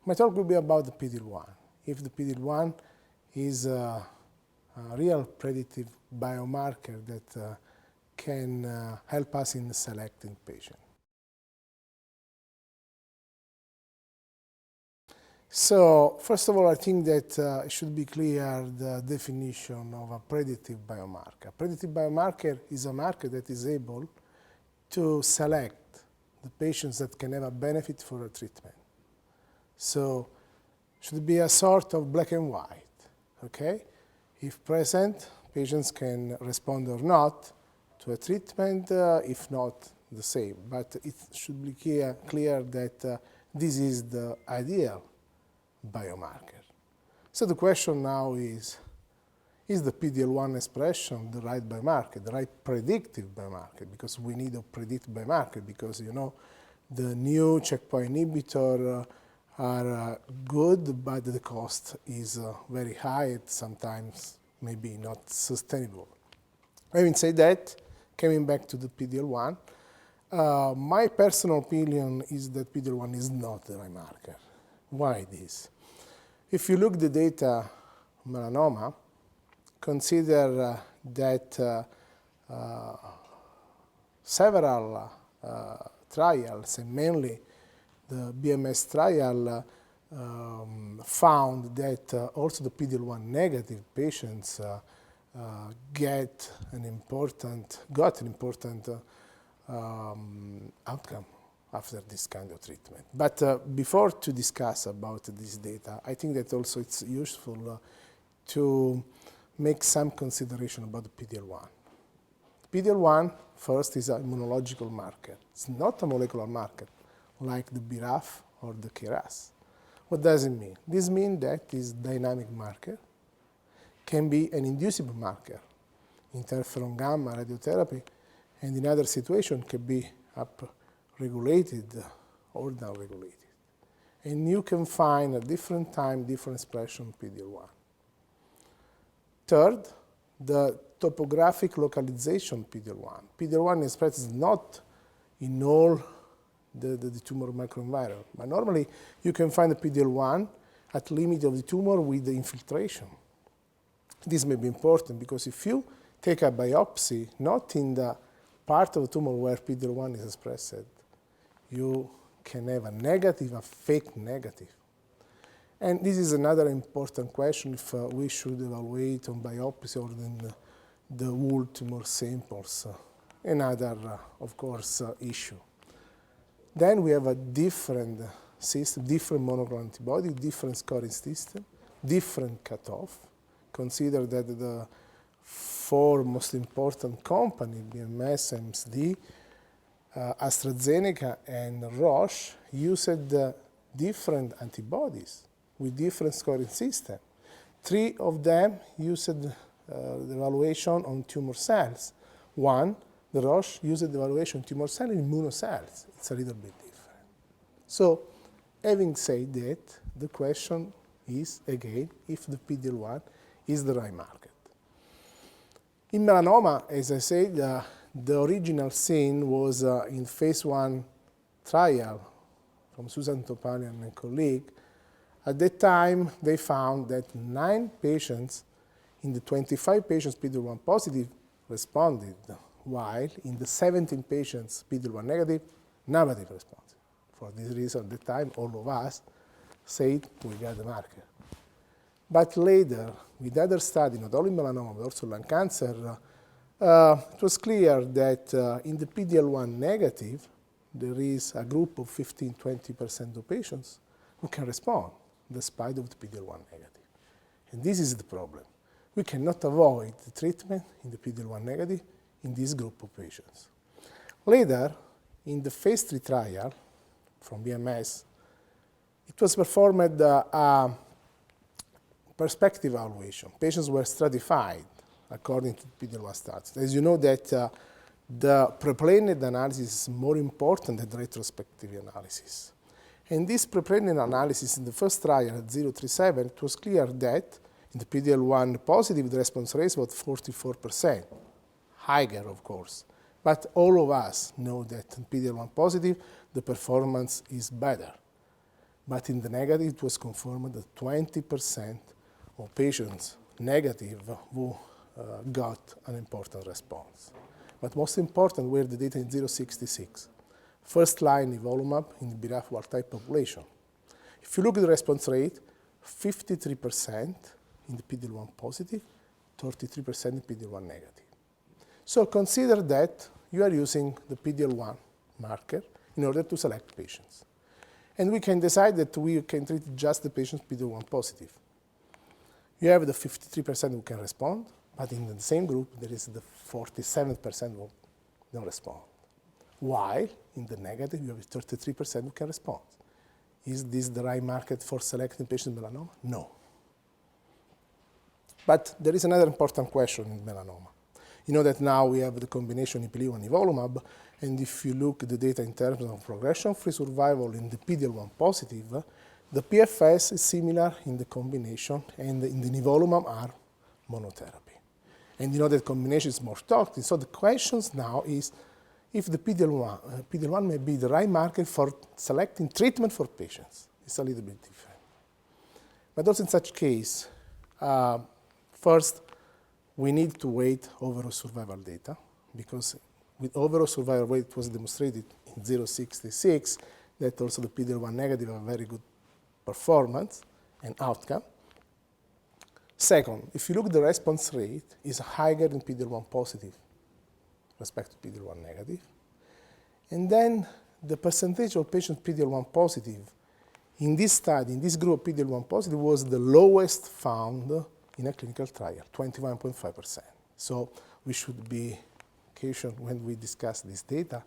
My talk will be about the PD-L1. If the PD-L1 is a real predictive biomarker that can help us in selecting patients. So, first of all, I think that it should be clear the definition of a predictive biomarker. A predictive biomarker is a marker that is able to select the patients that can have a benefit for a treatment. So, it should be a sort of black and white, okay? If present, patients can respond or not to a treatment, if not, the same. But it should be clear that this is the ideal biomarker. So the question now is the PD-L1 expression the right biomarker, the right predictive biomarker? Because we need a predictive biomarker, because you know the new checkpoint inhibitor are good, but the cost is very high, sometimes maybe not sustainable. Having said that, coming back to the PD-L1, my personal opinion is that PD-L1 is not the right marker. Why this? If you look at the data melanoma, consider that several trials, and mainly the BMS trial, found that also the PD-L1 negative patients got an important outcome after this kind of treatment. But before to discuss about this data, I think that also it's useful to make some consideration about the PD-L1. PD-L1, first, is an immunological marker. It's not a molecular marker like the BRAF or the KRAS. What does it mean? This means that this dynamic marker can be an inducible marker. Interferon gamma radiotherapy, and in other situations can be up-regulated or down-regulated. And you can find at different time, different expression PD-L1. Third, the topographic localization PD-L1. PD-L1 expresses not in all the tumor microenvironment, but normally you can find the PD-L1 at the limit of the tumor with the infiltration. This may be important because if you take a biopsy, not in the part of the tumor where PD-L1 is expressed, you can have a negative, a fake negative. And this is another important question if we should evaluate on biopsy or in the whole tumor samples. Another, of course, issue. Then we have a different system, different monoclonal antibody, different scoring system, different cutoff. Consider that the four most important companies, BMS, MSD, AstraZeneca, and Roche, used different antibodies with different scoring system. Three of them used the evaluation on tumor cells. One, the Roche used the evaluation on tumor cell and immunocells. It's a little bit different. So, having said that, the question is, again, if the PD-L1 is the right market. In melanoma, as I said, the original scene was in phase 1 trial from Susan Topalian and colleague. At that time, they found that 9 patients in the 25 patients PD-L1 positive responded, while in the 17 patients PD-L1 negative, nobody responded. For this reason, at the time, all of us said we got the marker. But later, with other studies, not only melanoma, but also lung cancer, it was clear that in the PD-L1 negative, there is a group of 15–20% of patients who can respond despite of the PD-L1 negative. And this is the problem. We cannot avoid the treatment in the PD-L1 negative in this group of patients. Later, in the phase 3 trial from BMS, it was performed a perspective evaluation. Patients were stratified according to PD-L1 status. As you know that the pre-planned analysis is more important than retrospective analysis. In this pre-planned analysis in the first trial at 037, it was clear that in the PD-L1 positive, the response rate was 44%, higher of course. But all of us know that in PD-L1 positive, the performance is better. But in the negative, it was confirmed that 20% of patients negative who got an important response. But most important were the data in 066. First line nivolumab in the BRAF wild-type population. If you look at the response rate, 53% in the PD-L1 positive, 33% in PD-L1 negative. So consider that you are using the PD-L1 marker in order to select patients. And we can decide that we can treat just the patients PD-L1 positive. You have the 53% who can respond, but in the same group, there is the 47% who don't respond. While in the negative, you have 33% who can respond. Is this the right market for selecting patients with melanoma? No. But there is another important question in melanoma. You know that now we have the combination ipilimumab nivolumab, and if you look at the data in terms of progression-free survival in the PD-L1 positive, the PFS is similar in the combination and in the nivolumab arm monotherapy. And you know that combination is more toxic, so the question now is if the PD-L1 may be the right marker for selecting treatment for patients. It's a little bit different. But also in such case, first, we need to wait overall survival data, because with overall survival rate it was demonstrated in 066 that also the PD-L1 negative have very good performance and outcome. Second, if you look at the response rate, is higher in PD-L1 positive respect to PD-L1 negative. And then the percentage of patients PD-L1 positive in this study, in this group PD-L1 positive, was the lowest found in a clinical trial, 21.5%. So we should be cautious when we discuss this data,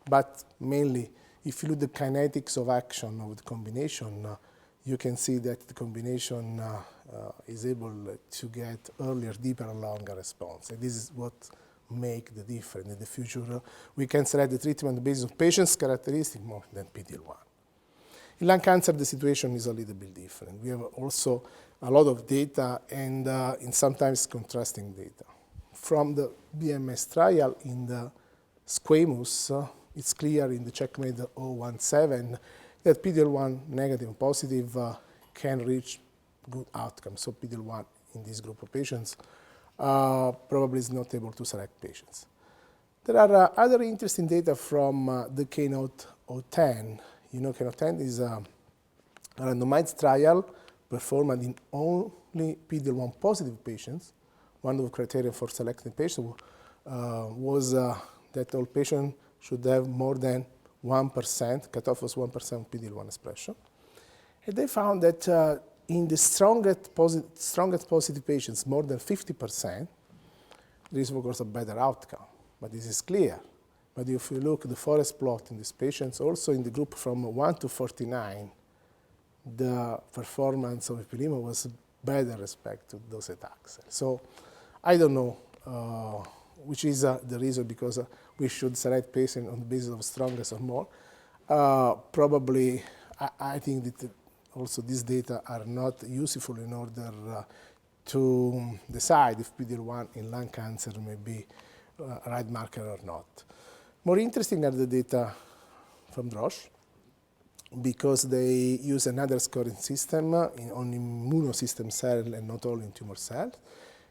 but mainly if you look at the kinetics of action of the combination, you can see that the combination is able to get earlier, deeper, and longer response. And this is what make the difference. In the future, we can select the treatment based on patients' characteristics more than PD-L1. In lung cancer, the situation is a little bit different. We have also a lot of data and in sometimes contrasting data. From the BMS trial in the squamous, it's clear in the checkmate 017 that PD-L1 negative and positive can reach good outcomes. So PD-L1 in this group of patients probably is not able to select patients. There are other interesting data from the Keynote 010. You know, Keynote 10 is a randomized trial performed in only PD-L1 positive patients. One of the criteria for selecting patients was that all patients should have more than 1%, cutoff was 1% PD-L1 expression. And they found that in the strongest positive patients, more than 50%, there is of course a better outcome, but this is clear. But if you look at the forest plot in these patients, also in the group from 1 to 49, the performance of ipilimumab was better respect to docetaxel. So I don't know which is the reason, because we should select patients on the basis of strongest or more. Probably, I think that also these data are not useful in order to decide if PD-L1 in lung cancer may be a right marker or not. More interesting are the data from Roche, because they use another scoring system on immunosystem cell and not only in tumor cells.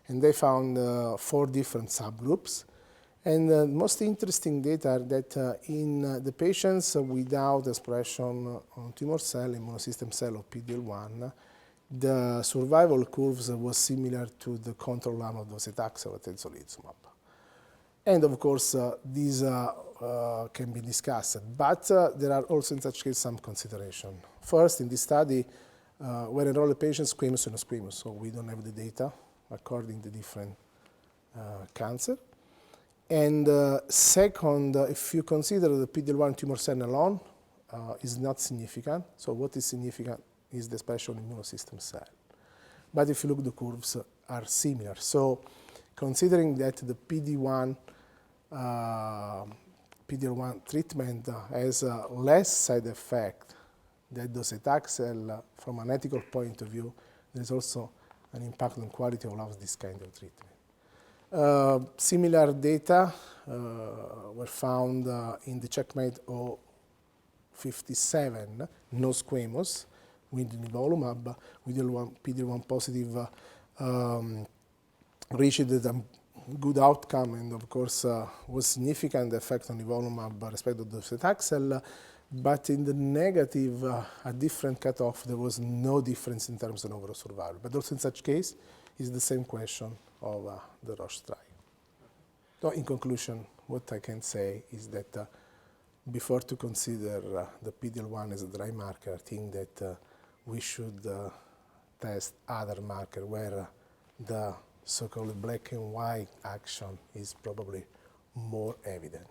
And they found 4 different subgroups. And the most interesting data are that in the patients without expression on tumor cell, immunosystem cell, or PD-L1, the survival curves was similar to the control arm of docetaxel or atezolizumab. And of course, these can be discussed, but there are also in such case some consideration. First, in this study, were enrolled patients squamous and non-squamous, so we don't have the data according to different cancer. And second, if you consider the PD-L1 tumor cell alone, is not significant. So what is significant is the expression immunosystem cell. But if you look, the curves are similar. So considering that the PD-L1 treatment has less side effect than docetaxel from an ethical point of view, there's also an impact on quality of life this kind of treatment. Similar data were found in the checkmate 057, no squamous, with nivolumab, with PD-L1 positive, reached a good outcome, and of course was significant effect on nivolumab respect to docetaxel, but in the negative, a different cutoff, there was no difference in terms of overall survival. But also in such case, it's the same question of the Roche trial. So in conclusion, what I can say is that before to consider the PD-L1 as a dry marker, I think that we should test other markers where the so-called black and white action is probably more evident.